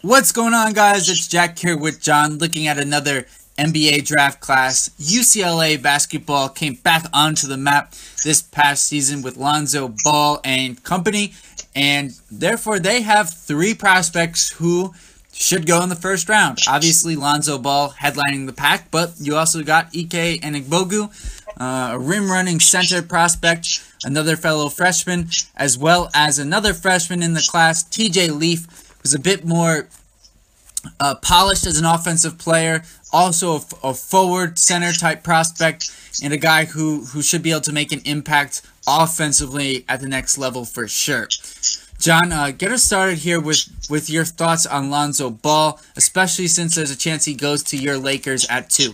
What's going on, guys? It's Jack here with John, looking at another NBA draft class. UCLA basketball came back onto the map this past season with Lonzo Ball and company, and therefore they have three prospects who should go in the first round. Obviously, Lonzo Ball headlining the pack, but you also got Ike Anigbogu, a rim-running center prospect, another fellow freshman, as well as another freshman in the class, TJ Leaf, who's a bit more polished as an offensive player, also a forward center type prospect, and a guy who should be able to make an impact offensively at the next level for sure. John, get us started here with your thoughts on Lonzo Ball, especially since there's a chance he goes to your Lakers at 2.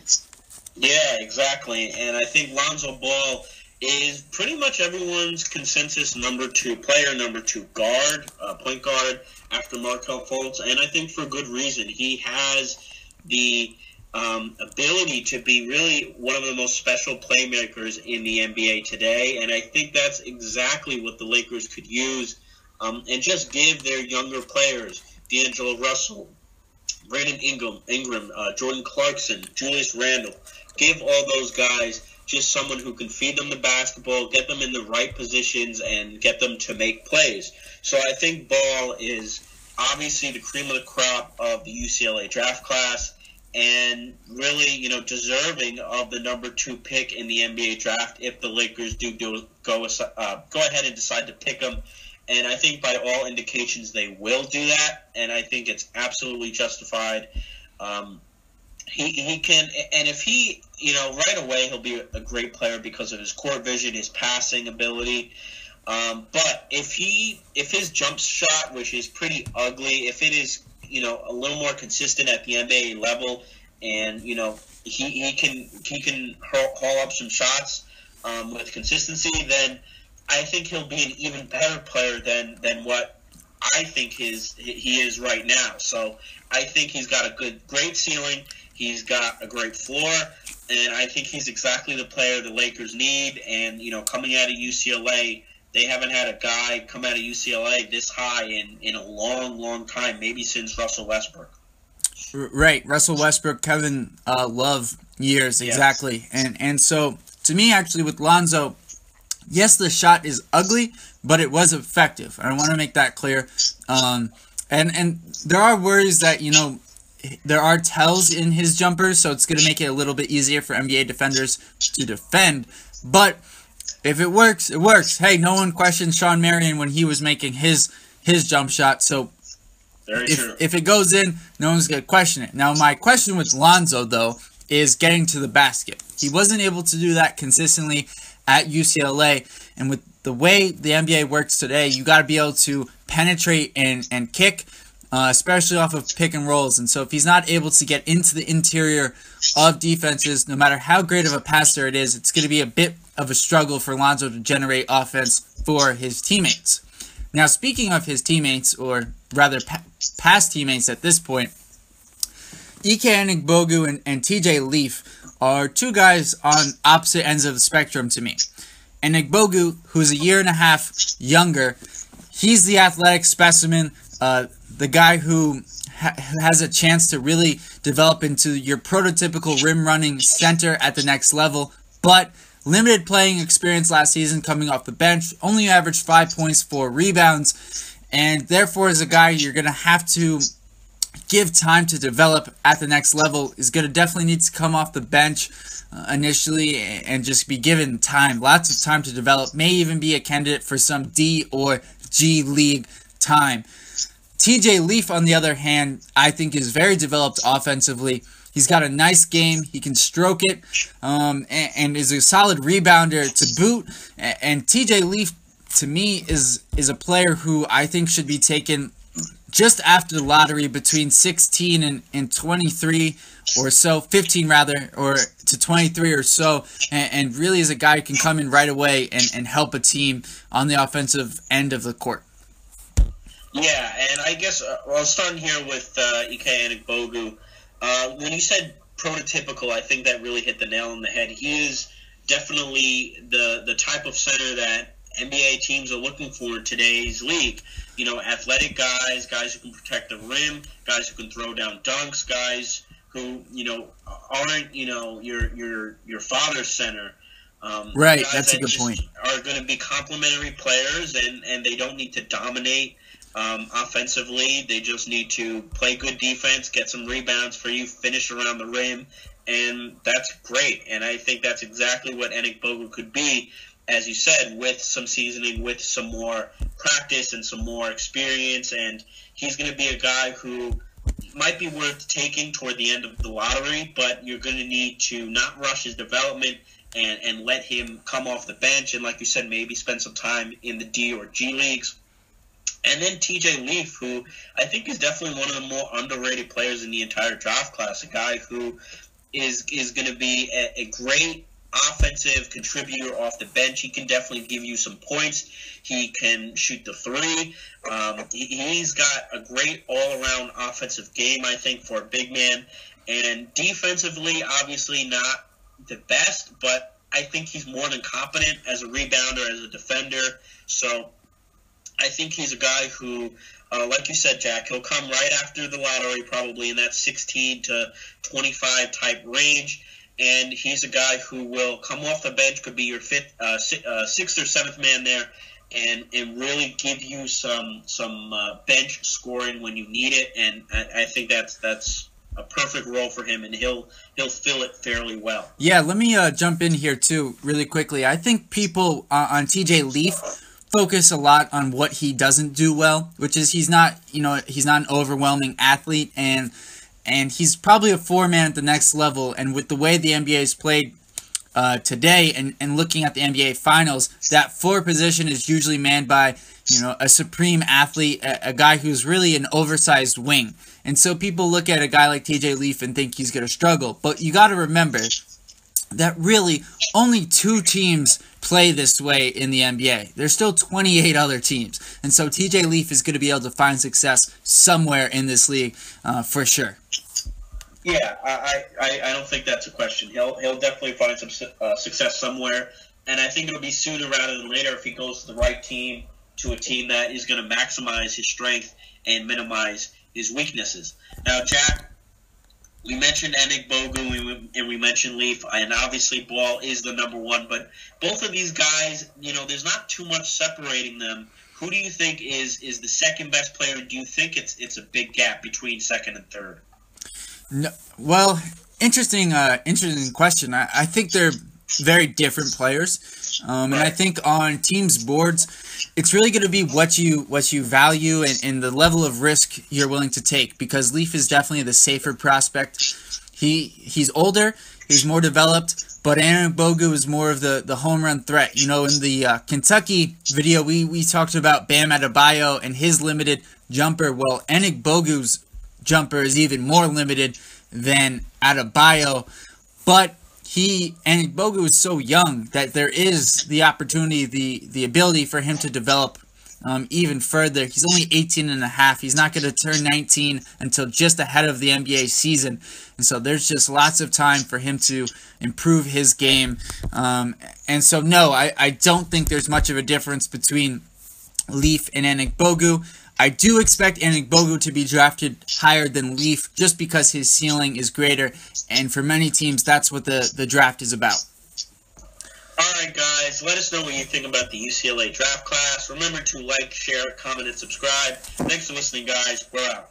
Yeah, exactly. And I think Lonzo Ball is pretty much everyone's consensus number 2 player, number 2 guard, point guard after Markelle Fultz. And I think for good reason. He has the ability to be really one of the most special playmakers in the NBA today. And I think that's exactly what the Lakers could use and just give their younger players, D'Angelo Russell, Brandon Ingram, Jordan Clarkson, Julius Randle, give all those guys just someone who can feed them the basketball, get them in the right positions, and get them to make plays. So I think Ball is obviously the cream of the crop of the UCLA draft class and really, deserving of the number 2 pick in the NBA draft if the Lakers do go ahead and decide to pick him. And I think by all indications they will do that, and I think it's absolutely justified. He can, and if he, right away he'll be a great player because of his court vision, his passing ability. But if his jump shot, which is pretty ugly, if it is, a little more consistent at the NBA level, and he can haul up some shots with consistency, then I think he'll be an even better player than what I think he is right now. So I think he's got a great ceiling. He's got a great floor, and I think he's exactly the player the Lakers need. And, coming out of UCLA, they haven't had a guy come out of UCLA this high in a long, long time, maybe since Russell Westbrook. Right, Russell Westbrook, Kevin Love years, exactly. Yes. And so, to me, actually, with Lonzo, yes, the shot is ugly, but it was effective. I want to make that clear. And there are worries that, there are tells in his jumpers, so it's going to make it a little bit easier for NBA defenders to defend. But if it works, it works. Hey, no one questioned Sean Marion when he was making his jump shot. So if it goes in, no one's going to question it. Now, my question with Lonzo, though, is getting to the basket. He wasn't able to do that consistently at UCLA. And with the way the NBA works today, you got to be able to penetrate and kick, especially off of pick and rolls. And so if he's not able to get into the interior of defenses, no matter how great of a passer it is, it's going to be a bit of a struggle for Lonzo to generate offense for his teammates. Now, speaking of his teammates, or rather past teammates at this point, Ike Anigbogu and TJ Leaf are two guys on opposite ends of the spectrum to me. Anigbogu, who's a year and a half younger, he's the athletic specimen, the guy who has a chance to really develop into your prototypical rim-running center at the next level, but limited playing experience last season coming off the bench, only averaged 5 points, 4 rebounds, and therefore is a guy you're going to have to give time to develop at the next level, is going to definitely need to come off the bench initially and just be given time, lots of time to develop, may even be a candidate for some D or G League time. TJ Leaf, on the other hand, I think is very developed offensively. He's got a nice game. He can stroke it and is a solid rebounder to boot. And TJ Leaf, to me, is a player who I think should be taken just after the lottery between 16 and 23 or so, 15 rather, or to 23 or so, and really is a guy who can come in right away and help a team on the offensive end of the court. Yeah, and I guess I'll start here with Ike Anigbogu. When you said prototypical, I think that really hit the nail on the head. He is definitely the type of center that NBA teams are looking for in today's league. athletic guys who can protect the rim, guys who can throw down dunks, guys who, aren't, your father's center. Right, that's a good point. Are going to be complementary players, and they don't need to dominate offensively. They just need to play good defense, get some rebounds for you, finish around the rim, and that's great. And I think that's exactly what Anigbogu could be, as you said, with some seasoning, with some more practice and some more experience. And he's going to be a guy who might be worth taking toward the end of the lottery, but you're going to need to not rush his development and let him come off the bench and, like you said, maybe spend some time in the D or G leagues. And then TJ Leaf, who I think is definitely one of the more underrated players in the entire draft class, a guy who is going to be a great offensive contributor off the bench. He can definitely give you some points. He can shoot the three. He's got a great all-around offensive game, I think, for a big man. And defensively, obviously not the best, but I think he's more than competent as a rebounder, as a defender. So I think he's a guy who, like you said, Jack, he'll come right after the lottery, probably in that 16 to 25 type range. And he's a guy who will come off the bench, could be your sixth or seventh man there, and really give you some bench scoring when you need it. And I think that's a perfect role for him, and he'll fill it fairly well. Yeah, let me jump in here too, really quickly. I think people on TJ Leaf focus a lot on what he doesn't do well, which is he's not an overwhelming athlete, and he's probably a four-man at the next level. And with the way the NBA is played today, and looking at the NBA Finals, that four position is usually manned by a supreme athlete, a guy who's really an oversized wing. And so people look at a guy like TJ Leaf and think he's going to struggle. But you got to remember that really only 2 teams play this way in the NBA. There's still 28 other teams. And so TJ Leaf is going to be able to find success somewhere in this league for sure. Yeah, I don't think that's a question. He'll definitely find some success somewhere, and I think it'll be sooner rather than later if he goes to the right team, to a team that is going to maximize his strength and minimize his weaknesses. Now, Jack, we mentioned Anigbogu and we mentioned Leaf, and obviously Ball is the number one, but both of these guys, there's not too much separating them. Who do you think is the second best player? Do you think it's a big gap between second and third? No, well, interesting question. I think they're very different players, and I think on teams' boards, it's really going to be what you value and the level of risk you're willing to take. Because Leaf is definitely the safer prospect. He's older, he's more developed, but Anigbogu is more of the home run threat. In the Kentucky video, we talked about Bam Adebayo and his limited jumper. Well, Anigbogu's jumper is even more limited than Adebayo, but Anigbogu is so young that there is the opportunity, the ability for him to develop even further. He's only 18 and a half. He's not going to turn 19 until just ahead of the NBA season, and so there's just lots of time for him to improve his game. And so no, I don't think there's much of a difference between Leaf and Anigbogu. I do expect Anigbogu to be drafted higher than Leaf just because his ceiling is greater, and for many teams, that's what the draft is about. All right, guys, let us know what you think about the UCLA draft class. Remember to like, share, comment, and subscribe. Thanks for listening, guys. We're out.